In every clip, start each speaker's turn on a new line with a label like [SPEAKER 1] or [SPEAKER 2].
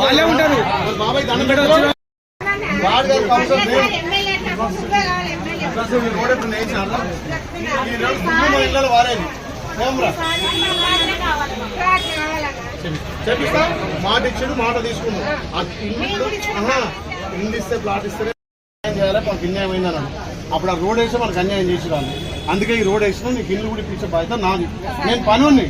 [SPEAKER 1] వాళ్ళే ఉంటారు బాబాయ్ ఇళ్ళలో వారేది చెప్పిస్తా మాట ఇచ్చాడు మాట తీసుకున్నాం ఇల్లు ఇస్తే ప్లాట్ ఇస్తే చేయాలి మనకు అన్యాయం అయిందని అప్పుడు ఆ రోడ్ వేస్తే మనకు అన్యాయం చేసేదాన్ని అందుకే ఈ రోడ్ వేసినా నీకు ఇల్లు కూడా ఇప్పించే బాధ్యత నాది నేను పనుని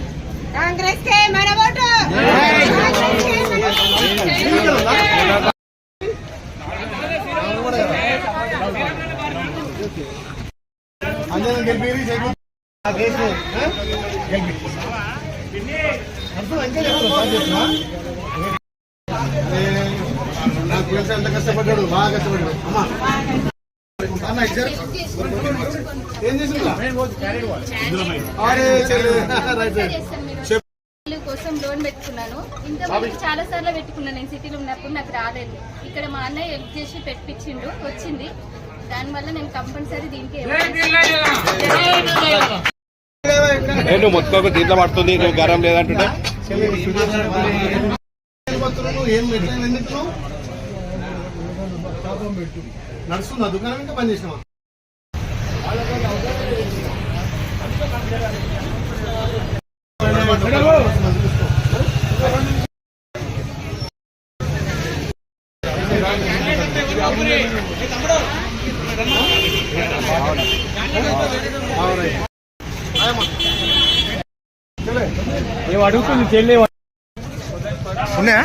[SPEAKER 1] అందరం గెలిపి నాకు తెలిసి ఎంత కష్టపడ్డాడు బాగా కష్టపడ్డాడు అమ్మా ఏం చేసిందా
[SPEAKER 2] కోసం లోన్ పెట్టుకున్నాను. ఇంతకుముందు చాలా సార్లు పెట్టుకున్నాను. నేను సిటీలో ఉన్నప్పుడు నాకు రాలేదు. ఇక్కడ మా అన్నయ్య హెల్ప్ చేసి పెట్టించిండు, వచ్చింది. దానివల్ల నేను కంపల్సరీ దీనికి
[SPEAKER 3] మొత్తం దీంట్లో పడుతుంది గరం లేదంటే
[SPEAKER 1] నడుస్తుందా దుకాణం ఇంకా పని చేసినావా
[SPEAKER 4] ఏం అడుగుతుంది చెల్లి ఉన్నాయా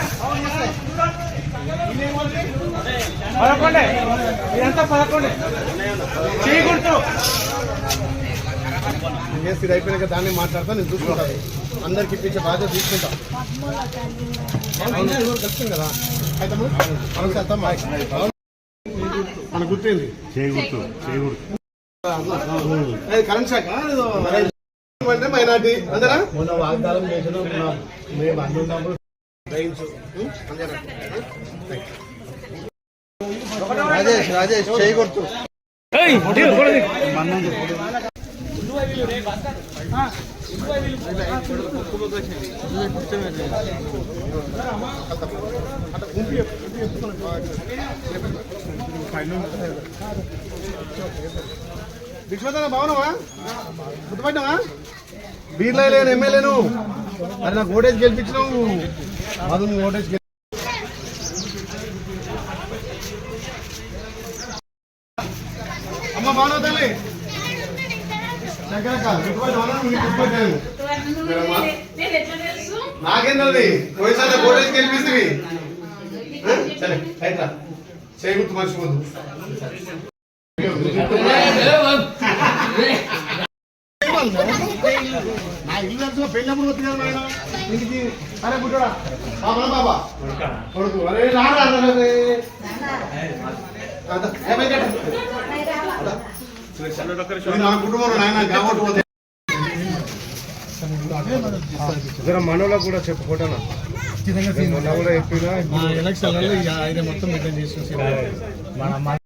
[SPEAKER 4] పదకొండే ఇదంతా పదకొండే చేయకూడదు
[SPEAKER 1] ఇది అయిపోయినాక దాన్ని మాట్లాడతా నేను చూసుకుంటాను అందరికి ఇప్పించే బాధ్యత తీసుకుంటా కష్టం కదా అయితే మన గుర్తుంది కరెంట్ శాఖ అంటే మైనార్టీ అందరా మొన్న వాగ్దానం చేసిన మేము అన్ని ఉన్నప్పుడు రాజేష్ రాజేష్ చేయకూడదు విశ్వనాథ బాగున్నావా గుర్తుపట్టినావా బీర్లో లేను ఎమ్మెల్యేను మరి నాకు ఓటేజ్ గెలిపించినావు మధు ఓటేజ్ అమ్మ బాగున్నావు తల్లి నాకేం తల్లి పోయిసారి ఓటేజ్ గెలిపిస్తుంది సరే అయితే చేయగుర్తు మర్చిపోద్దు నా ఇల్లు తెలుసు పెళ్ళప్పుడు వస్తుంది కదా నాయన ఇంటికి అరే బుడ్డా బాబా బాబా కొడుకు అరే నా కుటుంబంలో నాయన కాబట్టి పోతే మనలో కూడా చెప్పుకోవటం కూడా చెప్పినా ఎలక్షన్లలో ఆయన మొత్తం మెయింటైన్ చేసి మన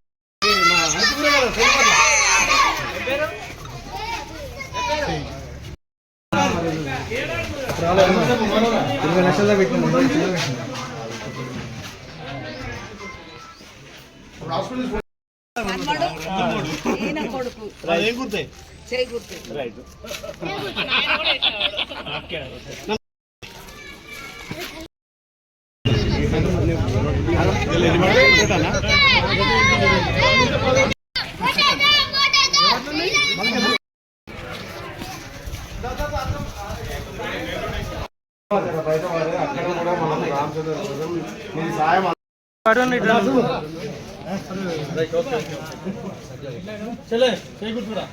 [SPEAKER 1] 20 లక్షల్లో పెట్టిన ఏం గుర్తాయి రైట్ బయట వాడే అక్కడ కూడా మనం రామచంద్ర సాయం చలే చేయకూడదురా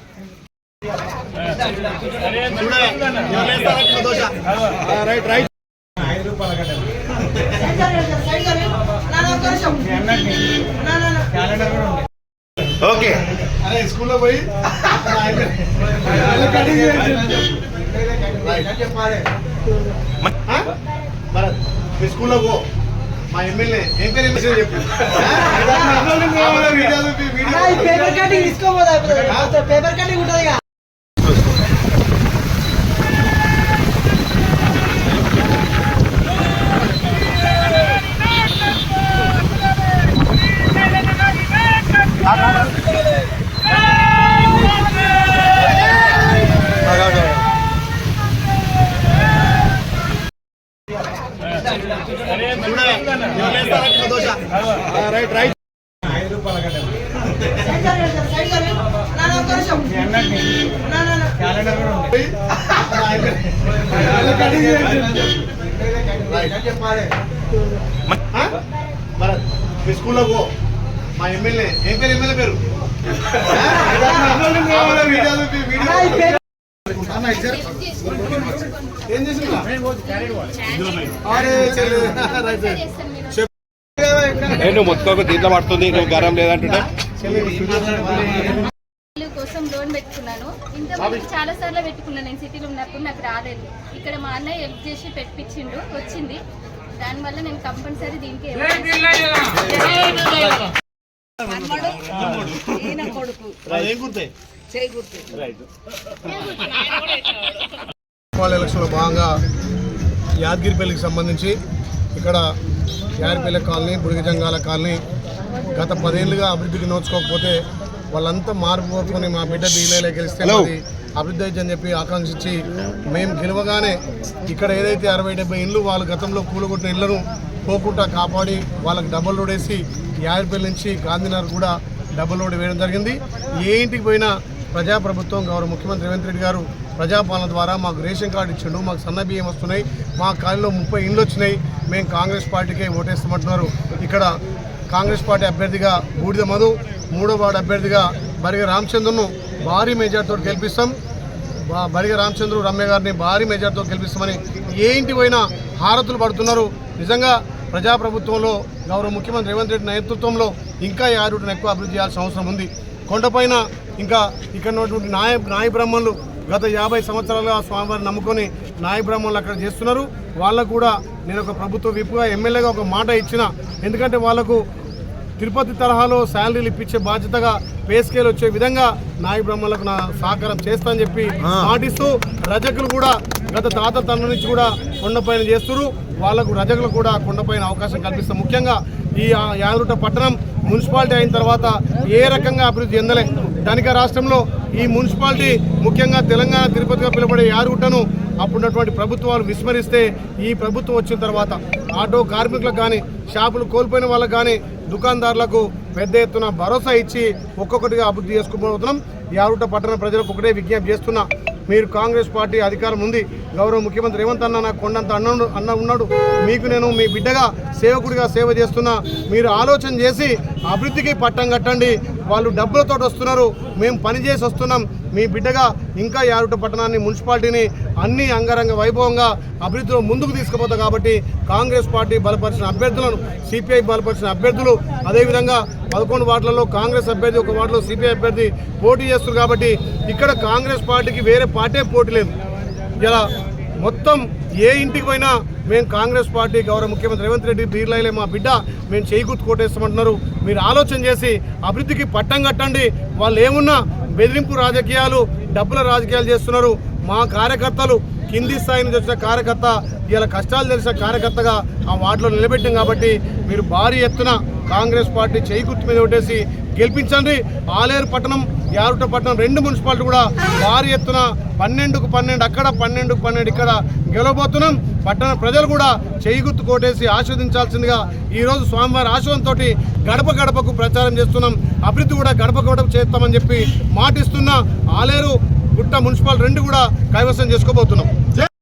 [SPEAKER 1] రైట్ రైట్ 5 రూపాయల క్యాలెండర్ కూడా ఉంది ఓకే అరే స్కూల్లో పోయి భరత్ మీ స్కూల్లో పో మా ఎమ్మెల్యే ఏం పేరు ఎమ్మెల్యే చెప్పు
[SPEAKER 5] పేపర్ కటింగ్ తీసుకోపోదా పేపర్ కటింగ్ ఉంటుంది
[SPEAKER 3] రైట్ రైట్
[SPEAKER 4] క్యాలెండర్ కూడా ఉంది.
[SPEAKER 1] భరత్ మీ స్కూల్లో పో మా ఎమ్మెల్యే ఏం పేరు ఎమ్మెల్యే పేరు ఏం చేసిందా
[SPEAKER 3] నువ్వు మొత్తుకోక దీంట్లో పడుతుంది నువ్వు గరం లేదంటుంటే
[SPEAKER 2] ఇల్లు కోసం లోన్ పెట్టుకున్నాను. ఇంతకుముందు చాలా సార్లు పెట్టుకున్నాను. నేను సిటీలో ఉన్నప్పుడు నాకు రాలేదు. ఇక్కడ మా అన్నయ్య హెల్ప్ చేసి పెట్టించిండు, వచ్చింది. దానివల్ల నేను కంపల్సరీ దీనికి
[SPEAKER 1] ఎలక్షన్లో భాగంగా యాదగిరిపల్లికి సంబంధించి ఇక్కడ యాదగిరిపల్లి కాలనీ, బుడిగజంగాల కాలనీ గత 10 ఏళ్ళుగా అభివృద్ధికి నోచుకోకపోతే వాళ్ళంతా మార్పు కోరుకొని మా బిడ్డ డీలైలో గెలిస్తే అభివృద్ధి అని చెప్పి ఆకాంక్షించి మేము గెలవగానే ఇక్కడ ఏదైతే 60-70 ఇళ్ళు వాళ్ళు గతంలో కూలగొట్టిన ఇళ్లను పోకుండా కాపాడి వాళ్ళకి డబుల్ రోడ్ వేసి యాదగిరిపల్లి నుంచి గాంధీనగర్ కూడా డబుల్ రోడ్ వేయడం జరిగింది. ఏ ఇంటికి పోయినా ప్రజాప్రభుత్వం గౌరవ ముఖ్యమంత్రి రేవంత్ రెడ్డి గారు ప్రజాపాలన ద్వారా మాకు రేషన్ కార్డు ఇచ్చిండు, మాకు సన్న బియ్యం వస్తున్నాయి, మా కాలంలో 30 ఇండ్లు వచ్చినాయి, మేము కాంగ్రెస్ పార్టీకే ఓటేస్తామంటున్నారు. ఇక్కడ కాంగ్రెస్ పార్టీ అభ్యర్థిగా బూడిద మధు, 3వ వార్డు అభ్యర్థిగా బరిగ రామచంద్రను భారీ మెజార్టీతో గెలిపిస్తాం. బరిగ రామచంద్ర రమ్య గారిని భారీ మెజార్టీతో గెలిపిస్తామని ఏ ఇంటి పోయినా హారతులు పడుతున్నారు. నిజంగా ప్రజాప్రభుత్వంలో గౌరవ ముఖ్యమంత్రి రేవంత్ రెడ్డి నేతృత్వంలో ఇంకా యారుటను ఎక్కువ అభివృద్ధి చేయాల్సిన అవసరం ఉంది. కొండపైన ఇంకా ఇక్కడ ఉన్నటువంటి నాయ బ్రాహ్మణులు గత 50 సంవత్సరాలుగా స్వామివారిని నమ్ముకొని నాయ బ్రాహ్మణులు అక్కడ చేస్తున్నారు. వాళ్ళకు కూడా నేను ఒక ప్రభుత్వ విప్పుగా ఎమ్మెల్యేగా ఒక మాట ఇచ్చిన, ఎందుకంటే వాళ్ళకు తిరుపతి తరహాలో శాలరీలు ఇప్పించే బాధ్యతగా పే స్కేల్ వచ్చే విధంగా నాయ బ్రాహ్మణులకు నా సహకారం చేస్తానని చెప్పి మాటిస్తూ రజకులు కూడా గత తాత తండ్రి నుంచి కూడా కొండపైన చేస్తున్నారు. వాళ్ళకు రజకులు కూడా కొండపైన అవకాశం కల్పిస్తాం. ముఖ్యంగా ఈ యాదగిరిగుట్ట పట్టణం మున్సిపాలిటీ అయిన తర్వాత ఏ రకంగా అభివృద్ధి చెందలే. ధనిక రాష్ట్రంలో ఈ మున్సిపాలిటీ ముఖ్యంగా తెలంగాణ తిరుపతిగా పిలువబడే యాదగిరిగుట్టను అప్పుడున్నటువంటి ప్రభుత్వాలు విస్మరిస్తే ఈ ప్రభుత్వం వచ్చిన తర్వాత ఆటో కార్మికులకు కానీ, షాపులు కోల్పోయిన వాళ్ళకు కానీ, దుకాణదారులకు పెద్ద ఎత్తున భరోసా ఇచ్చి ఒక్కొక్కటిగా అభివృద్ధి చేసుకుపోతున్నాం. యాదగిరిగుట్ట పట్టణ ప్రజలకు ఒకటే విజ్ఞప్తి చేస్తున్నా, మీరు కాంగ్రెస్ పార్టీ అధికారం ఉంది, గౌరవ ముఖ్యమంత్రి రేవంత్ అన్న నాకు కొండంత అన్న ఉన్నాడు, మీకు నేను మీ బిడ్డగా సేవకుడిగా సేవ చేస్తున్నా, మీరు ఆలోచన చేసి అభివృద్ధికి పట్టం కట్టండి. వాళ్ళు డబ్బులతో వస్తున్నారు, మేము పనిచేసి వస్తున్నాం. మీ బిడ్డగా ఇంకా యాదగిరిగుట్ట పట్టణాన్ని, మున్సిపాలిటీని అన్ని అంగరంగ వైభవంగా అభివృద్ధిలో ముందుకు తీసుకుపోతాం. కాబట్టి కాంగ్రెస్ పార్టీ బలపరిచిన అభ్యర్థులను, సిపిఐ బలపరిచిన అభ్యర్థులు, అదేవిధంగా 11 వార్డులలో కాంగ్రెస్ అభ్యర్థి, 1 వార్డులో సిపిఐ అభ్యర్థి పోటీ చేస్తున్నారు. కాబట్టి ఇక్కడ కాంగ్రెస్ పార్టీకి వేరే పార్టీ పోటీ లేదు. ఇలా మొత్తం ఏ ఇంటికి పోయినా మేము కాంగ్రెస్ పార్టీ గౌరవ ముఖ్యమంత్రి రేవంత్ రెడ్డి బీర్లైలే మా బిడ్డ, మేము చేయిగుర్తు కోటేస్తామంటున్నారు. మీరు ఆలోచన చేసి అభివృద్ధికి పట్టం కట్టండి. వాళ్ళు ఏమున్నా బెదిరింపు రాజకీయాలు, డబ్బుల రాజకీయాలు చేస్తున్నారు. మా కార్యకర్తలు కింది స్థాయి నుంచి వచ్చిన కార్యకర్త, ఇలా కష్టాలు తెలిసిన కార్యకర్తగా ఆ వార్డులో నిలబెట్టాం. కాబట్టి మీరు భారీ ఎత్తున కాంగ్రెస్ పార్టీ చేయిగుర్తు మీద ఓటేసి గెలిపించండి. ఆలేరు పట్టణం, యాదగిరిగుట్ట పట్టణం 2 మున్సిపాలిటీ కూడా భారీ ఎత్తున 12కు 12 అక్కడ, 12కు 12 ఇక్కడ గెలవబోతున్నాం. పట్టణ ప్రజలు కూడా చేయిగుర్తు కోటేసి ఆస్వాదించాల్సిందిగా ఈరోజు స్వామివారి ఆశీర్వాదంతో గడప గడపకు ప్రచారం చేస్తున్నాం. అభివృద్ధి కూడా గడప గడప చేస్తామని చెప్పి మాటిస్తున్నా. ఆలేరు గుట్ట మున్సిపల్ 2 కూడా కైవసం చేసుకోబోతున్నాం.